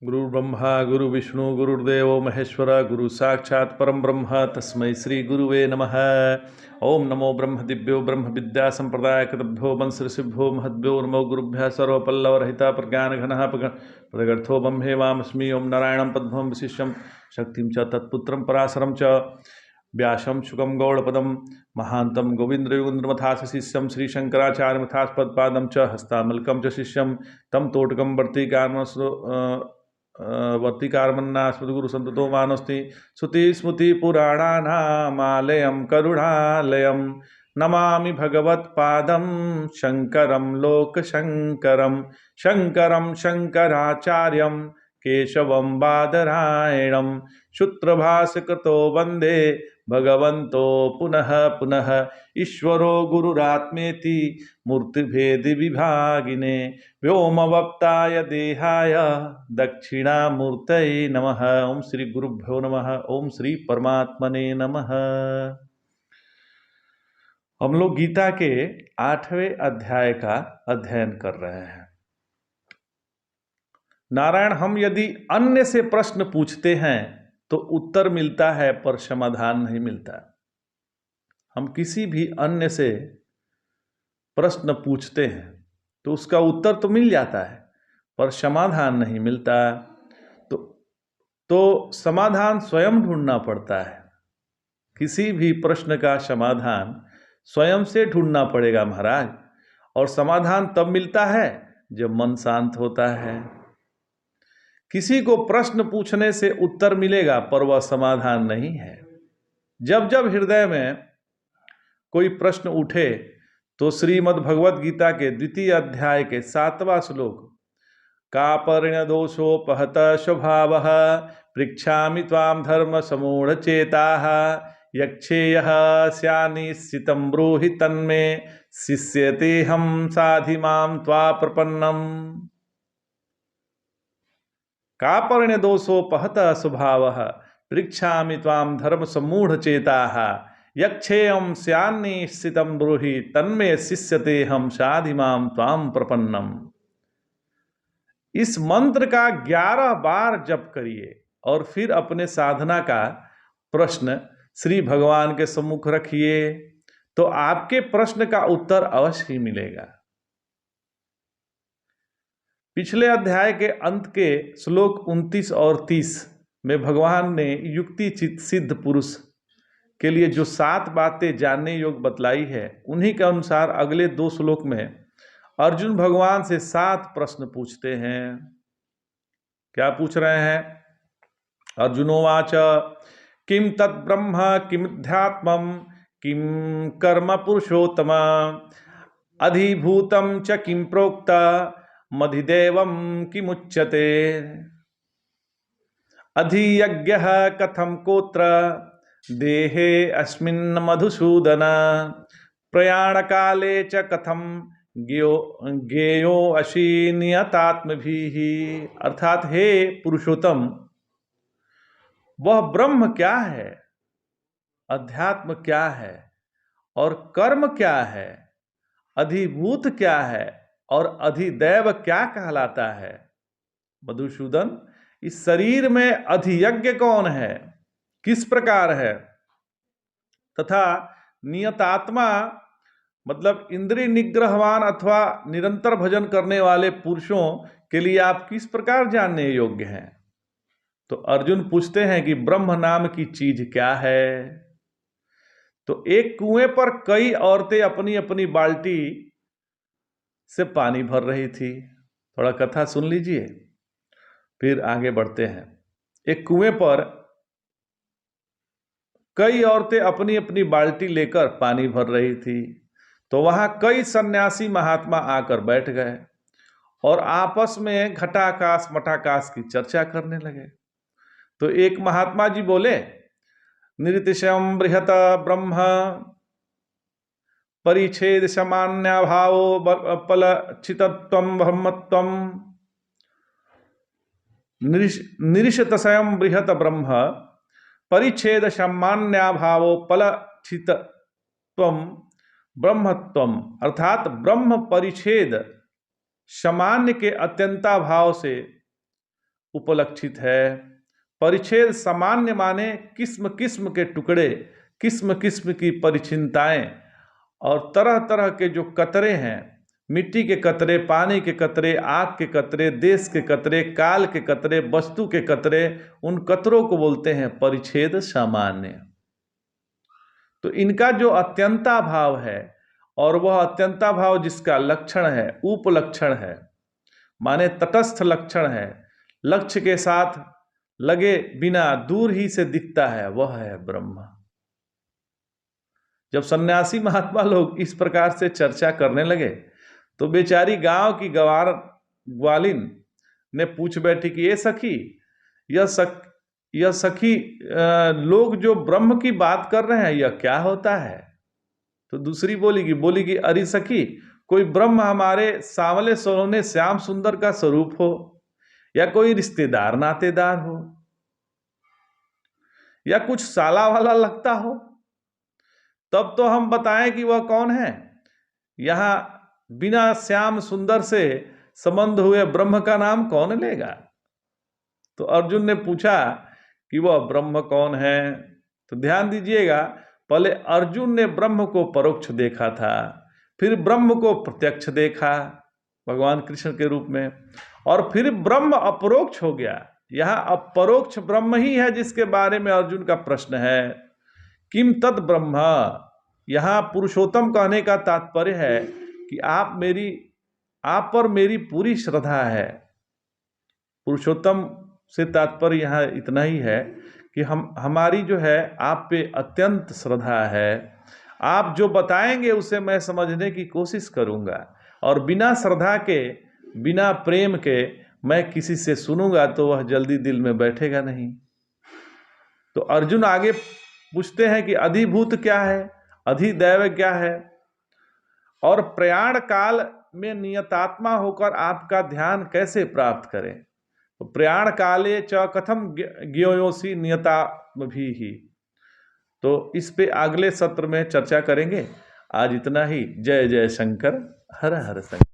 गुरु ब्रह्मा गुरु विष्णु गुरुर्देव महेश्वर गुरु साक्षात् परम ब्रह्म तस्मै श्री गुरुवे नमः। ओम नमो ब्रह्म दिव्यो ब्रह्म विद्या संप्रदाय कृतभ्यो वंश ऋषिभ्यो महद्भ्यो नमो गुरुभ्यः सर्वपल्लव रहिता प्रज्ञान घनः प्रगर्थो ब्रह्मे वामस्मि। ओम नारायणं पद्मं विशिष्यं शक्तिं च तत्पुत्रं पराशरं च व्यासं शुकं गौड़पदं महान्तं गोविंद्रयोगीन्द्रमथास शिष्यं श्रीशंकराचार्यमथास्पदपादं च हस्तामलकं च शिष्यं तं तोटकं वर्तिकारमन्नास्मद्गुरु संततो मानस्ति श्रुति स्मृति पुराणानामालयं करुणालयं नमामि भगवत्पादं शंकरं लोकशंकरं शंकरं शंकराचार्यं केशवं बादरायणं सूत्रभाष्यकृतो वन्दे भगवन्तो पुनः पुनः ईश्वरो गुरुरात्मेति मूर्तिभेदविभागिने व्योमवप्ताय देहाय दक्षिणामूर्तये नमः। ओम श्री गुरुभ्यो नमः। ओम श्री परमात्मने नमः। हम लोग गीता के 8वें अध्याय का अध्ययन कर रहे हैं। नारायण, हम यदि अन्य से प्रश्न पूछते हैं तो उत्तर मिलता है पर समाधान नहीं मिलता। हम किसी भी अन्य से प्रश्न पूछते हैं तो उसका उत्तर तो मिल जाता है पर समाधान नहीं मिलता। तो समाधान स्वयं ढूंढना पड़ता है। किसी भी प्रश्न का समाधान स्वयं से ढूंढना पड़ेगा महाराज। और समाधान तब मिलता है जब मन शांत होता है। किसी को प्रश्न पूछने से उत्तर मिलेगा पर वह समाधान नहीं है। जब जब हृदय में कोई प्रश्न उठे तो श्रीमद् भगवद गीता के 2 अध्याय के 7वां श्लोक कापर्ण दोषोपहत स्वभावः पृच्छामि त्वां धर्म समूढ़ चेताः यक्षेयः स्यानिश्चितं ब्रूहि तन्मे शिष्यतेऽहं साधि मां त्वा प्रपन्नम्। कापर्ण दोषोपहत स्वभावः पृच्छामि त्वां धर्म समूढ़ चेताः यक्षेयं स्यान्निश्चितं ब्रूहि तन्मे शिष्यतेऽहं साधि मां त्वां प्रपन्नम्। इस मंत्र का 11 बार जप करिए और फिर अपने साधना का प्रश्न श्री भगवान के सम्मुख रखिए तो आपके प्रश्न का उत्तर अवश्य ही मिलेगा। पिछले अध्याय के अंत के श्लोक 29 और 30 में भगवान ने युक्ति चित सिद्ध पुरुष के लिए जो 7 बातें जानने योग्य बतलाई है, उन्हीं के अनुसार अगले 2 श्लोक में अर्जुन भगवान से 7 प्रश्न पूछते हैं। क्या पूछ रहे हैं? अर्जुनोवाच किम तत् ब्रह्म किमध्यात्मम् किम कर्म पुरुषोत्तम अधिभूतं च किम प्रोक्ता मधिदेवं किमुच्यते अधियज्ञः कथं कोत्र देहे अस्मिन् मधुसूदन प्रयाणकाले च कथं ज्ञेयो अशी नियतात्मभिः। अर्थात हे पुरुषोत्तम, वह ब्रह्म क्या है, अध्यात्म क्या है और कर्म क्या है, अधिभूत क्या है और अधिदैव क्या कहलाता है। मधुसूदन, इस शरीर में अधियज्ञ कौन है, किस प्रकार है, तथा नियतात्मा मतलब इंद्रिय निग्रहवान अथवा निरंतर भजन करने वाले पुरुषों के लिए आप किस प्रकार जानने योग्य हैं। तो अर्जुन पूछते हैं कि ब्रह्म नाम की चीज क्या है। तो एक कुएं पर कई औरतें अपनी अपनी बाल्टी से पानी भर रही थी। थोड़ा कथा सुन लीजिए फिर आगे बढ़ते हैं। एक कुएं पर कई औरतें अपनी अपनी बाल्टी लेकर पानी भर रही थी। तो वहां कई सन्यासी महात्मा आकर बैठ गए और आपस में घटाकाश मठाकाश की चर्चा करने लगे। तो एक महात्मा जी बोले, निरतिशयं बृहत ब्रह्म परिच्छेद सामान्याभावो फलचितत्वं ब्रह्मत्वं निरिशतशयं बृहत ब्रह्म परिच्छेद सामान्याभावो फलचितत्वं ब्रह्मत्वम। अर्थात ब्रह्म परिच्छेद सामान्य के अत्यंताभाव से उपलक्षित है। परिच्छेद सामान्य माने किस्म किस्म के टुकड़े, किस्म किस्म की परिचिनताएं, और तरह तरह के जो कतरे हैं, मिट्टी के कतरे, पानी के कतरे, आग के कतरे, देश के कतरे, काल के कतरे, वस्तु के कतरे, उन कतरों को बोलते हैं परिच्छेद सामान्य। तो इनका जो अत्यंता भाव है, और वह अत्यंता भाव जिसका लक्षण है, उपलक्षण है, माने तटस्थ लक्षण है, लक्ष्य के साथ लगे बिना दूर ही से दिखता है, वह है ब्रह्म। जब सन्यासी महात्मा लोग इस प्रकार से चर्चा करने लगे तो बेचारी गांव की ग्वालिन ने पूछ बैठी कि ये सखी, यह सखी लोग जो ब्रह्म की बात कर रहे हैं यह क्या होता है? तो दूसरी बोली कि अरे सखी, कोई ब्रह्म हमारे सांवले सोने श्याम सुंदर का स्वरूप हो, या कोई रिश्तेदार नातेदार हो, या कुछ साला वाला लगता हो, तब तो हम बताएं कि वह कौन है। यहां बिना श्याम सुंदर से संबंध हुए ब्रह्म का नाम कौन लेगा? तो अर्जुन ने पूछा कि वह ब्रह्म कौन है। तो ध्यान दीजिएगा, पहले अर्जुन ने ब्रह्म को परोक्ष देखा था, फिर ब्रह्म को प्रत्यक्ष देखा भगवान कृष्ण के रूप में, और फिर ब्रह्म अपरोक्ष हो गया। यह अपरोक्ष ब्रह्म ही है जिसके बारे में अर्जुन का प्रश्न है, किम तद ब्रह्म। यहां पुरुषोत्तम कहने का तात्पर्य है कि आप पर मेरी पूरी श्रद्धा है। पुरुषोत्तम से तात्पर्य यहाँ इतना ही है कि हमारी जो है आप पे अत्यंत श्रद्धा है। आप जो बताएंगे उसे मैं समझने की कोशिश करूंगा, और बिना श्रद्धा के, बिना प्रेम के मैं किसी से सुनूंगा तो वह जल्दी दिल में बैठेगा नहीं। तो अर्जुन आगे पूछते हैं कि अधिभूत क्या है, अधिदैव क्या है, और प्रयाण काल में नियतात्मा होकर आपका ध्यान कैसे प्राप्त करें। तो प्रयाण काले च कथम ज्ञेयोसि नियतात्मभिः। तो इस पे अगले सत्र में चर्चा करेंगे। आज इतना ही। जय जय शंकर, हर हर शंकर।